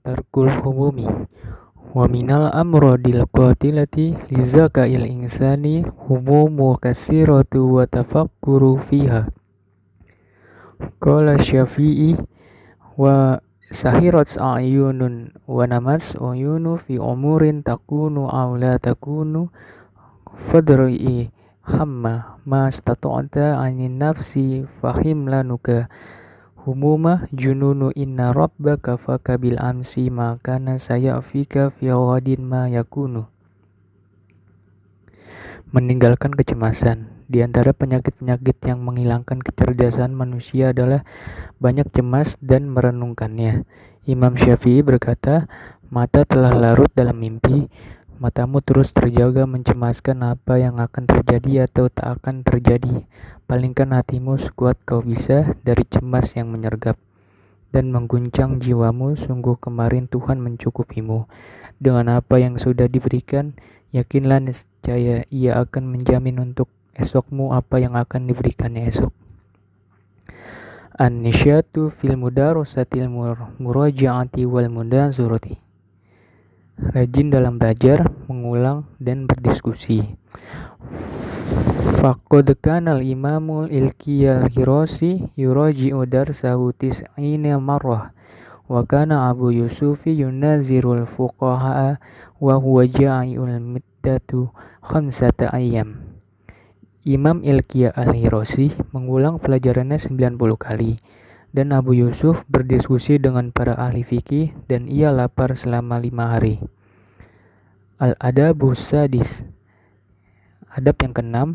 tarkul humumi wa minal amrodil qatilati lizakail insani humumu kasiratu wa tafakkuru fiha. Qala Syafi'i wa sahirat a'yunun wa namats uyunu fi umurin takunu aw la takunu fadri'i hamma ma stata'ta anin nafsi fahim lanuka humuma jununu inna rabbaka fakabil amsi ma kana sayafika fi ghadin ma yakunu. Meninggalkan kecemasan. Di antara penyakit-penyakit yang menghilangkan kecerdasan manusia adalah banyak cemas dan merenungkannya. Imam Syafi'i berkata, mata telah larut dalam mimpi, matamu terus terjaga mencemaskan apa yang akan terjadi atau tak akan terjadi. Palingkan hatimu sekuat kau bisa dari cemas yang menyergap dan mengguncang jiwamu. Sungguh kemarin Tuhan mencukupimu dengan apa yang sudah diberikan. Yakinlah niscaya Ia akan menjamin untuk esokmu apa yang akan diberikannya esok. An-nisyatu fil mudarasatil murajaati wal mudazurati. Rajin dalam belajar, mengulang, dan berdiskusi. Faqad kana al-imamul ilkiyal hirasi yuraji'u darsahu tis'ina marrah wa kana Abu Yusufi yunazirul fuqaha wa huwa ja'iul middatu khamsata ayyam. Imam Ilkiya al-Hirasi mengulang pelajarannya 90 kali dan Abu Yusuf berdiskusi dengan para ahli fikih dan ia lapar selama 5 hari. Al-adabu sadis. Adab yang keenam,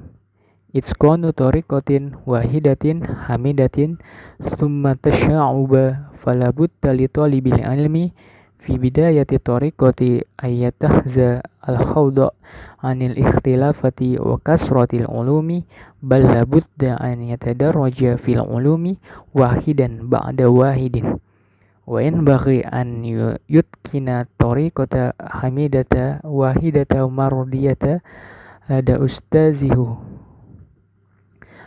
itqanu tariqatin wahidatin hamidatin thumma tasya'uba fala budda li talibil ilmi fi bidayati tariqati ayyatahza al-khawda anil ikhtilafati wa kasratil ulumi bal la budda an yatadarraja fil ulumi wahidan ba'da wahidin wa in baghi an yutkina tariqata hamidata wahidata mardiyata lada ustazihu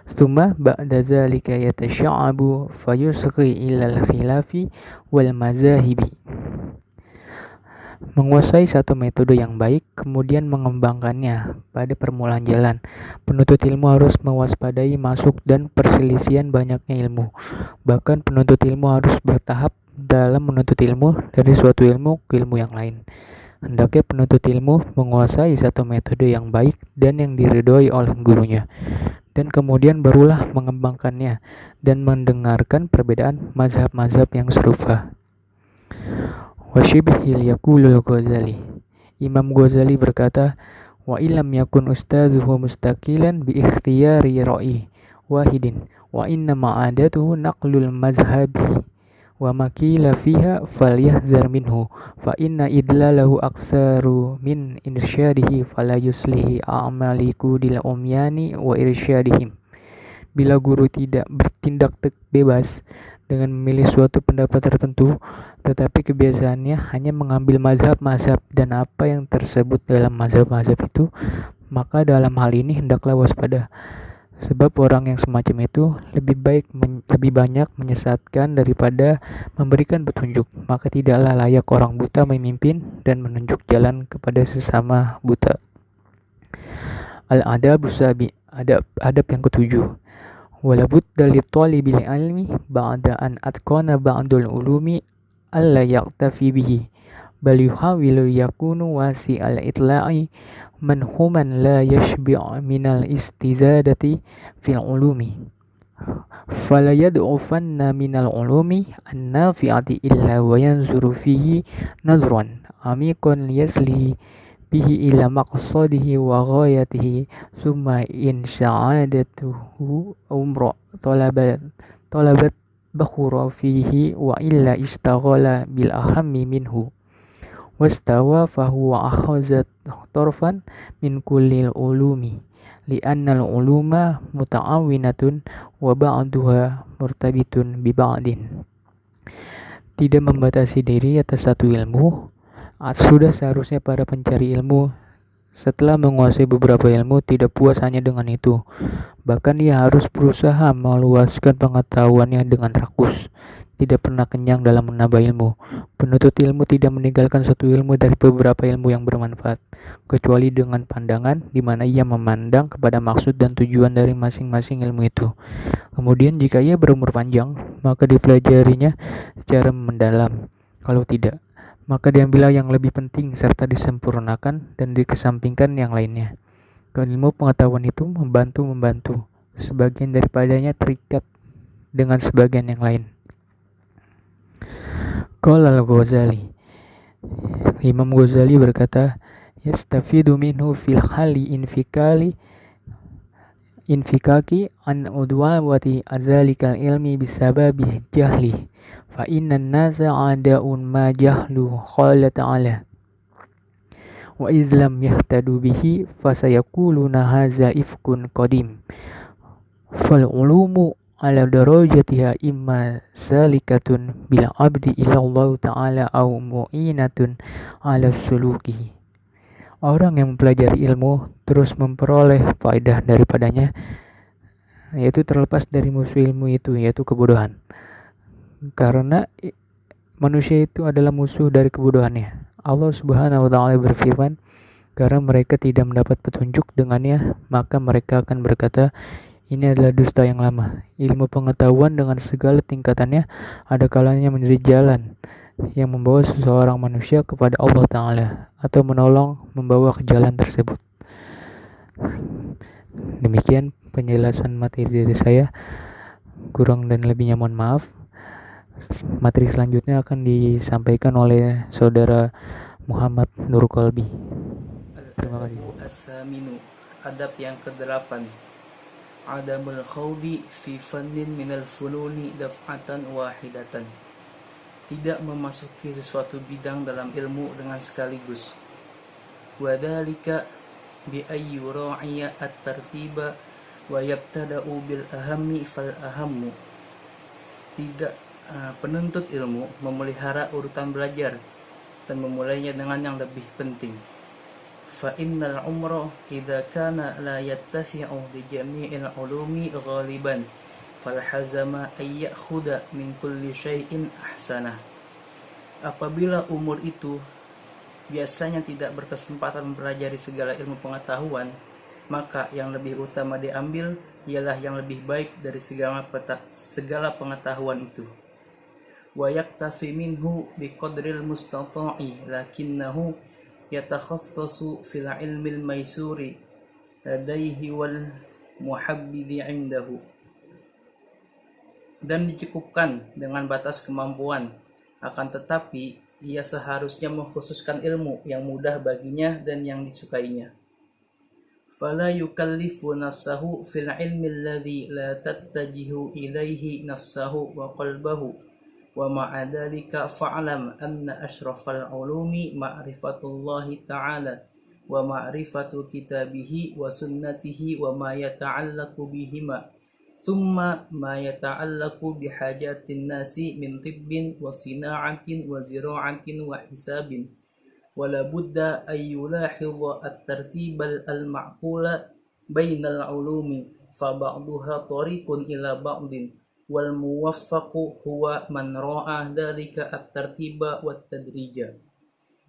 thumma ba'da dhalika yatasha'abu fayusghi ilal khilafi wal mazahibi. Menguasai satu metode yang baik, kemudian mengembangkannya pada permulaan jalan. Penuntut ilmu harus mewaspadai masuk dan perselisihan banyaknya ilmu. Bahkan penuntut ilmu harus bertahap dalam menuntut ilmu dari suatu ilmu ke ilmu yang lain. Hendaknya penuntut ilmu menguasai satu metode yang baik dan yang diridhoi oleh gurunya, dan kemudian barulah mengembangkannya dan mendengarkan perbedaan mazhab-mazhab yang serupa. Wasyibhil yaqulul Ghazali. Imam Ghazali berkata, wa illam yakun ustadzuhu mustaqilan bi ikhtiyari ra'i wahidin wa inna ma'adatuhu naqlul mazhabi wa makila fiha falyahzar minhu fa inna idlalahu aktsaru min irsyadihi fala yuslihi a'maliku dil umyani wa irsyadihim. Bila guru tidak bertindak bebas dengan memilih suatu pendapat tertentu, tetapi kebiasaannya hanya mengambil mazhab-mazhab dan apa yang tersebut dalam mazhab-mazhab itu, maka dalam hal ini hendaklah waspada. Sebab orang yang semacam itu lebih banyak menyesatkan daripada memberikan petunjuk. Maka tidaklah layak orang buta memimpin dan menunjuk jalan kepada sesama buta. Al-adabu sabi. Adab yang ketujuh. Wala budda li talibil ilmi ba'da an atqana ba'dul ulumi alla yaktafi bihi bal yuhawilu yakunu wasi'al itla'i manhuman la yashbi' minal istizadati fil ulumi fala yad'ufanna minal ulumi an-nafi'ati illa wa yanzuru fihi nazran amikan yasli bihi ila maqsadihi wa ghayatihi summa in sa'adatuhu umra talabat bakhura fihi wa illa istaghala bil ahammi minhu wastawa fahuwa akhazat tarfan min kullil ulumi li'annal uluma muta'awinatun wa ba'duha murtabitun bi ba'din. Tidak membatasi diri atas satu ilmu. Sudah seharusnya para pencari ilmu setelah menguasai beberapa ilmu tidak puas hanya dengan itu. Bahkan ia harus berusaha meluaskan pengetahuannya dengan rakus. tidak pernah kenyang dalam menambah ilmu. Penuntut ilmu tidak meninggalkan suatu ilmu dari beberapa ilmu yang bermanfaat, kecuali dengan pandangan di mana ia memandang kepada maksud dan tujuan dari masing-masing ilmu itu. Kemudian jika ia berumur panjang, maka dipelajarinya secara mendalam. Kalau tidak, maka diambillah yang lebih penting serta disempurnakan dan dikesampingkan yang lainnya. Ilmu pengetahuan itu membantu, sebagian daripadanya terikat dengan sebagian yang lain. Qala al-Ghazali, Imam Ghazali berkata, yastafidu minhu fil hali infikaki an udwawati adzalikal ilmi bisababi jahli fa innan nasa adaun ma jahlu qala ta'ala wa izlam yahtadu bihi fasayakuluna haza ifkun qadim fal ulumu ala darajatiha imma salikatun bil abdi ila Allah ta'ala au mu'inatun ala suluki. Orang yang mempelajari ilmu terus memperoleh faedah daripadanya, yaitu terlepas dari musuh ilmu itu, yaitu kebodohan. Karena manusia itu adalah musuh dari kebodohannya. Allah Subhanahu wa ta'ala berfirman, karena mereka tidak mendapat petunjuk dengannya, maka mereka akan berkata, ini adalah dusta yang lama. Ilmu pengetahuan dengan segala tingkatannya ada kalanya menjadi jalan yang membawa seseorang manusia kepada Allah Ta'ala atau menolong membawa ke jalan tersebut. Demikian penjelasan materi dari saya. Kurang dan lebihnya mohon maaf. Materi selanjutnya akan disampaikan oleh saudara Muhammad Nur Kolbi. Terima kasih. Adab yang ke-8. Adamul khawdi fi fannin minal fununi daf'atan wahidatan. Tidak memasuki sesuatu bidang dalam ilmu dengan sekaligus. Wadhalika bi ayyu ra'iya at-tartiba wa yabtada'u bil ahammi fal ahammu. Tidak penuntut ilmu memelihara urutan belajar dan memulainya dengan yang lebih penting. Fa innal umra idza kana la yattasi'u bi jami'il ulumi ghaliban falhazama ay ya'khudha min kulli syai'in ahsanah. Apabila umur itu biasanya tidak berkesempatan mempelajari segala ilmu pengetahuan, maka yang lebih utama diambil ialah yang lebih baik dari segala pengetahuan itu. Wa yaktafi minhu biqadril mustata'i lakinnahu yatakhassasu fil ilmil maisuri ladaihi wal muhabbidi indahu. Dan dicukupkan dengan batas kemampuan, akan tetapi ia seharusnya mengkhususkan ilmu yang mudah baginya dan yang disukainya. Fala yukallifu nafsahu fil ilmi alladhi la tattajihu ilaihi nafsahu wa qalbahu. Wa ma'a dhalika fa'lam anna ashrafal ulumi ma'rifatullahi ta'ala wa ma'rifatu kitabihi wa sunnatihi wa ma yata'allaqu bihima thumma ma yata'allaqu bihajatin nasi min tibbin wa sina'atin wa zira'atin wa hisabin wala budda ay yulahidha at-tartibal al-ma'qula bainal ulumi fa ba'duha tariqun ila ba'din wal muwaffaqu huwa man ra'a dzalika at-tartiba wat tadrija.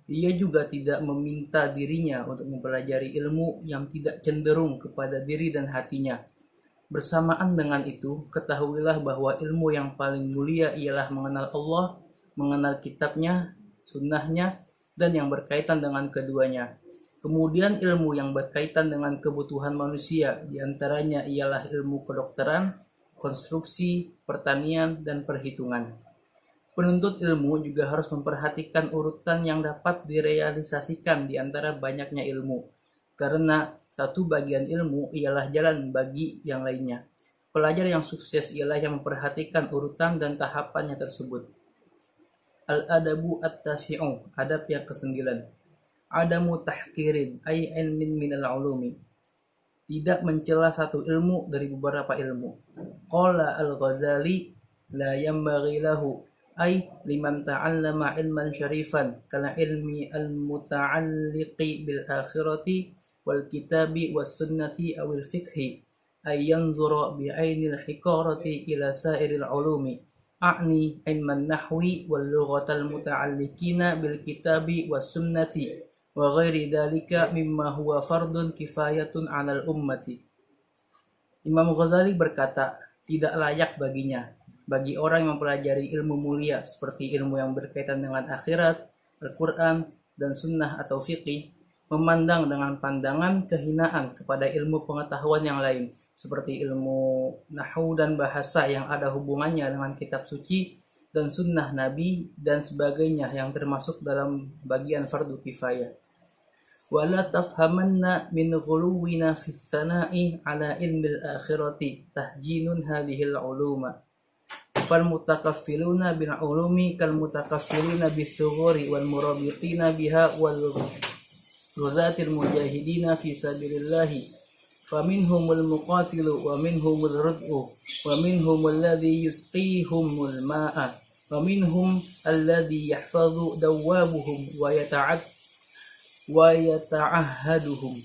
Ia juga tidak meminta dirinya untuk mempelajari ilmu yang tidak cenderung kepada diri dan hatinya. Bersamaan dengan itu, ketahuilah bahwa ilmu yang paling mulia ialah mengenal Allah, mengenal kitabnya, sunnahnya, dan yang berkaitan dengan keduanya. Kemudian ilmu yang berkaitan dengan kebutuhan manusia, diantaranya ialah ilmu kedokteran, konstruksi, pertanian, dan perhitungan. Penuntut ilmu juga harus memperhatikan urutan yang dapat direalisasikan di antara banyaknya ilmu, karena satu bagian ilmu ialah jalan bagi yang lainnya. Pelajar yang sukses ialah yang memperhatikan urutan dan tahapannya tersebut. Al-adabu at-tasi'u, adab yang ke-9. Adamu tahkirin ay ilmin minal ulumi. Tidak mencela satu ilmu dari beberapa ilmu. Qala al-Ghazali la yanbaghi lahu ay liman ta'allama ilman syarifan kala ilmi al-muta'alliqi bil akhirati wal kitabi was sunnati awil fiqhi ay yanzura bi ainil hiqarati ila sairil ulumi a'ni ilman nahwi wal lughatal muta'alliqina bil kitabi was sunnati wa ghairi dhalika mimma huwa fardun kifayatun 'alal ummati. Imam Ghazali berkata, tidak layak bagi orang yang mempelajari ilmu mulia seperti ilmu yang berkaitan dengan akhirat, Al-Quran, dan sunnah atau fiqih, memandang dengan pandangan kehinaan kepada ilmu pengetahuan yang lain seperti ilmu nahwu dan bahasa yang ada hubungannya dengan kitab suci dan sunnah Nabi dan sebagainya yang termasuk dalam bagian fardu kifayah. Wala tafhamanna min ghuluwina fis sana'i ala ilmil akhirati tahjinun hadhil uluma. Fal mutakaffiluna bil ulumi kal mutakaffilina bis sughuri wal murabitina biha wal ghuzatil mujahidina fi sabilillahi. Faminhumul muqatilu wa minhumul rud'u wa minhumul ladzi yusqihumul ma'a wa minhum alladzi yahfazu dawabuhum wa yata'ahhaduhum.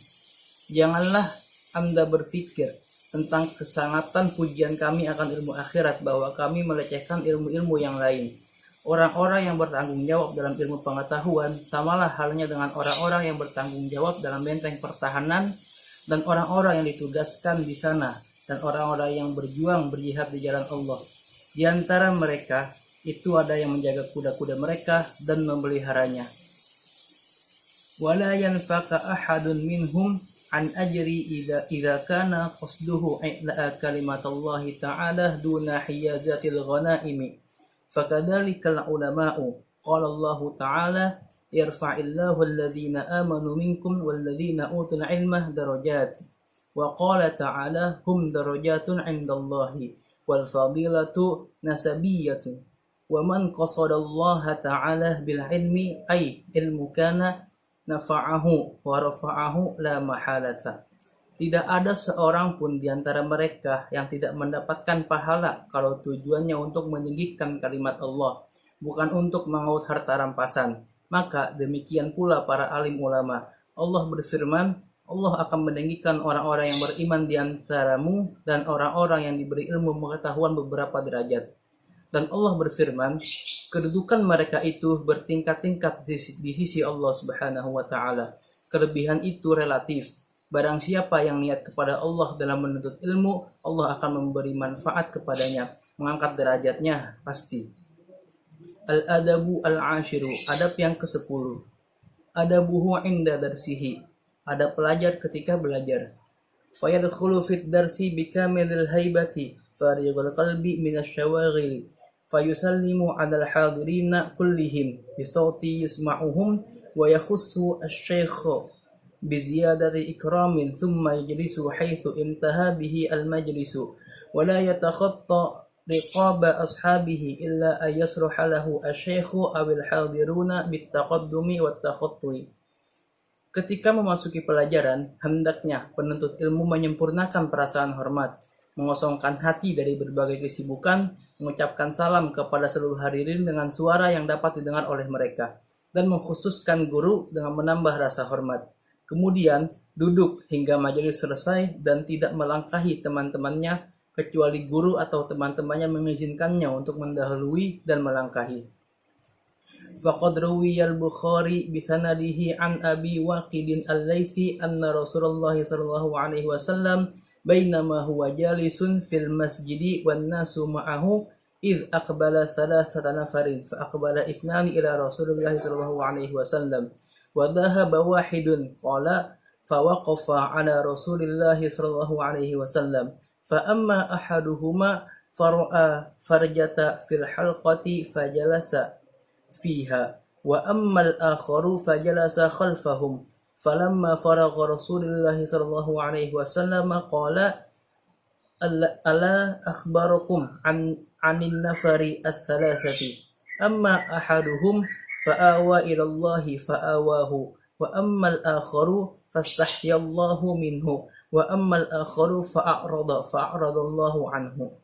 Janganlah Anda berpikir tentang kesangatan pujian kami akan ilmu akhirat bahwa kami melecehkan ilmu-ilmu yang lain. Orang-orang yang bertanggung jawab dalam ilmu pengetahuan samalah halnya dengan orang-orang yang bertanggung jawab dalam benteng pertahanan dan orang-orang yang ditugaskan di sana dan orang-orang yang berjuang berjihad di jalan Allah. Di antara mereka itu ada yang menjaga kuda-kuda mereka dan memeliharanya. Wala yanfaka ahadun minhum an ajri idza kana qasduhu ila kalimatallahi ta'ala duna hiyazatil ghanaimi fakadzalikal ulama'u qala Allah ta'ala yarfa'illahu alladhina amanu minkum walladhina utul ilma darajat wa qala ta'ala hum darajatun 'indallahi wal fadilatu nasabiyyatun wa man qasadallaha ta'ala bil ilmi ay ilmu kana nafa'ahu wa rafa'ahu la mahalata. Tidak ada seorang pun di antara mereka yang tidak mendapatkan pahala kalau tujuannya untuk meninggikan kalimat Allah, bukan untuk mengaut harta rampasan. Maka demikian pula para alim ulama. Allah berfirman, Allah akan meninggikan orang-orang yang beriman di antaramu dan orang-orang yang diberi ilmu pengetahuan beberapa derajat. Dan Allah berfirman, kedudukan mereka itu bertingkat-tingkat di sisi Allah Subhanahu wa taala. Kelebihan itu relatif. Barang siapa yang niat kepada Allah dalam menuntut ilmu, Allah akan memberi manfaat kepadanya, mengangkat derajatnya pasti. Al-adabu al-ashiru, adab yang ke-10. Adabuhu inda darsihi, adab pelajar ketika belajar. Fayadkhulu fit darsi bikamilil haibati, farighul qalbi minasyawaghil. Fayusallimu 'alal hadirina kullihim bisawti yasma'uhum wa yakhussu asy-syaikh biziyadati ikramin thumma yajlisu haitsu intaha bihi al-majlisu wa la yatakhatta riqaba ashabihi illa ay yasruha lahu asy-syaikh aw al-hadiruna bitaqaddumi wat takhattui. Ketika memasuki pelajaran, hendaknya penuntut ilmu menyempurnakan perasaan hormat, mengosongkan hati dari berbagai kesibukan, mengucapkan salam kepada seluruh hadirin dengan suara yang dapat didengar oleh mereka, dan mengkhususkan guru dengan menambah rasa hormat. Kemudian duduk hingga majelis selesai dan tidak melangkahi teman-temannya kecuali guru atau teman-temannya mengizinkannya untuk mendahului dan melangkahi. Faqad ruwiya al-Bukhari bisanadihi an Abi Waqidin al-Laitsi anna Rasulullah sallallahu alaihi wasallam bainama huwa jalisun fil masjidi wan nasu ma'ahu idh aqbala thalathata nafarin fa aqbala ithnani ila Rasulillah sallallahu alaihi wasallam wa dhahaba wahidun qala fa waqafa ala Rasulillah sallallahu alaihi wasallam fa amma ahaduhuma fara'a farjata fil halqati fajalasa fiha wa amma al-akharu fajalasa khalfahum. Falamma faragha Rasulullah sallallahu alaihi wasallam qala ala akhbarakum anin nafari ats-thalathati amma ahaduhum fa'awa ila Allah fa'awahu wa amma al-akharu fastahyallahu minhu wa amma al-akharu fa'arada Allahu anhu.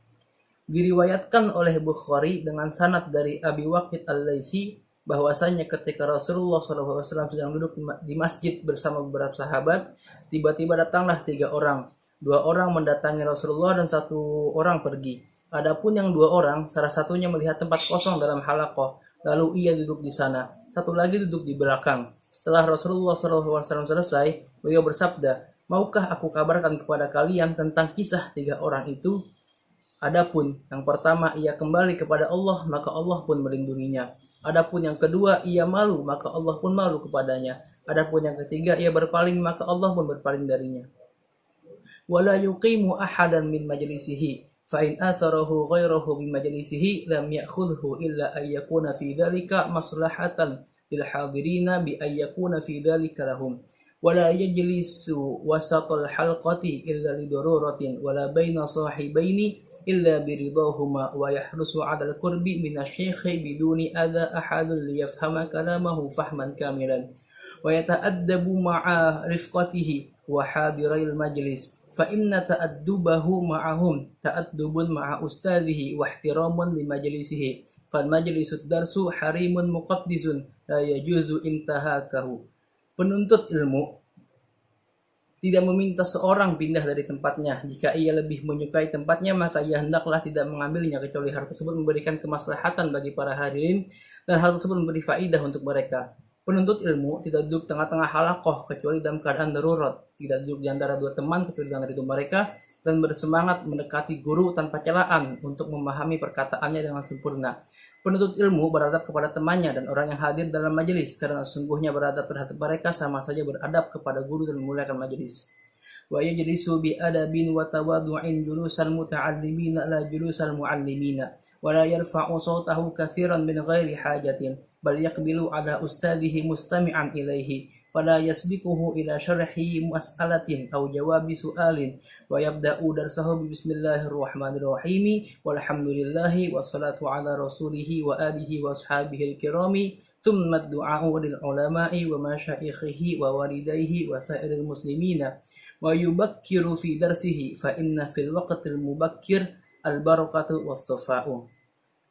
Diriwayatkan oleh Bukhari dengan sanad dari Abi Waqid al-Laitsi bahwasanya ketika Rasulullah SAW sedang duduk di masjid bersama beberapa sahabat, tiba-tiba datanglah 3 orang. 2 orang mendatangi Rasulullah dan 1 orang pergi. Adapun yang dua orang, salah satunya melihat tempat kosong dalam halaqah, lalu ia duduk di sana, satu lagi duduk di belakang. Setelah Rasulullah SAW selesai, beliau bersabda, maukah aku kabarkan kepada kalian tentang kisah tiga orang itu? Adapun yang pertama ia kembali kepada Allah, maka Allah pun melindunginya. Adapun yang kedua ia malu, maka Allah pun malu kepadanya. Adapun yang ketiga ia berpaling, maka Allah pun berpaling darinya. Wala yuqimu ahadan min majlisihi fa in atharahu ghayrahu bi majlisihi lam ya'khudhu illa ay yakuna fi dhalika maslahatan lil hadirina bi ay yakuna fi dhalika lahum wala yajlisu wasatal halqati illa lidururatin wala baina sahibaini illa biridahuma wa yahrusu 'ala al-qurbi min asy-syaikhi biduni adha ahadun liyafhama kalamahu fahman kamilan wa yata'addabu ma'a rifqatihi wa hadiril majlis fa inna ta'addubahu ma'ahum ta'addubun ma'a ustadhihi wa ihtiramun li majlisihi fal majlisud darsu harimun muqaddisun la yajuzu intahakahu. Penuntut ilmu tidak meminta seorang pindah dari tempatnya. Jika ia lebih menyukai tempatnya, maka ia hendaklah tidak mengambilnya kecuali hal tersebut memberikan kemaslahatan bagi para hadirin dan hal tersebut memberi faidah untuk mereka. Penuntut ilmu tidak duduk tengah-tengah halaqah kecuali dalam keadaan darurat, tidak duduk di antara dua teman kecuali dengan ridho mereka, dan bersemangat mendekati guru tanpa celaan untuk memahami perkataannya dengan sempurna. Penuntut ilmu beradab kepada temannya dan orang yang hadir dalam majelis, karena sesungguhnya beradab terhadap mereka sama saja beradab kepada guru dan memuliakan majelis. Wa yajlisu bi adabin wa tawaddu'in julusal muta'allimina la julusal mu'allimina wa la yarfa'u sawtahu katsiran min ghairi hajatin bal yaqbilu ala ustadihi mustami'an ilaihi fala yasbiquhu ila syarhi mas'alatin aw jawabi su'alin wa yabda'u darsahu bismillahirrahmanirrahim walhamdulillahi wassalatu ala rasulihi wa alihi wa ashabihi al-kirami thumma ad-du'a'u lil ulama'i wa masyaikhihi wa walidayhi wa sa'iril muslimina wa yubakkiru fi darsihi fa inna fil waqtil mubakkir al-barakatu was-safa'u.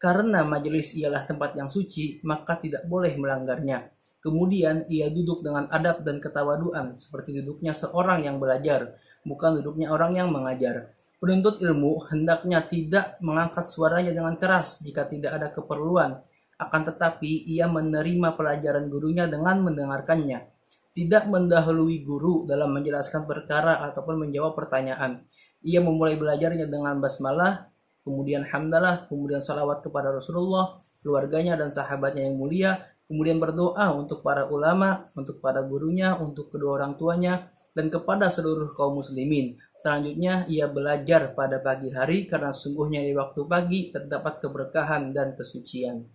Karena majelis ialah tempat yang suci, maka tidak boleh melanggarnya. Kemudian ia duduk dengan adab dan ketawaduan, seperti duduknya seorang yang belajar, bukan duduknya orang yang mengajar. Penuntut ilmu hendaknya tidak mengangkat suaranya dengan keras jika tidak ada keperluan, akan tetapi ia menerima pelajaran gurunya dengan mendengarkannya. Tidak mendahului guru dalam menjelaskan perkara ataupun menjawab pertanyaan. Ia memulai belajarnya dengan basmalah, kemudian hamdalah, kemudian salawat kepada Rasulullah, keluarganya dan sahabatnya yang mulia, kemudian berdoa untuk para ulama, untuk para gurunya, untuk kedua orang tuanya, dan kepada seluruh kaum muslimin. Selanjutnya ia belajar pada pagi hari karena sesungguhnya di waktu pagi terdapat keberkahan dan kesucian.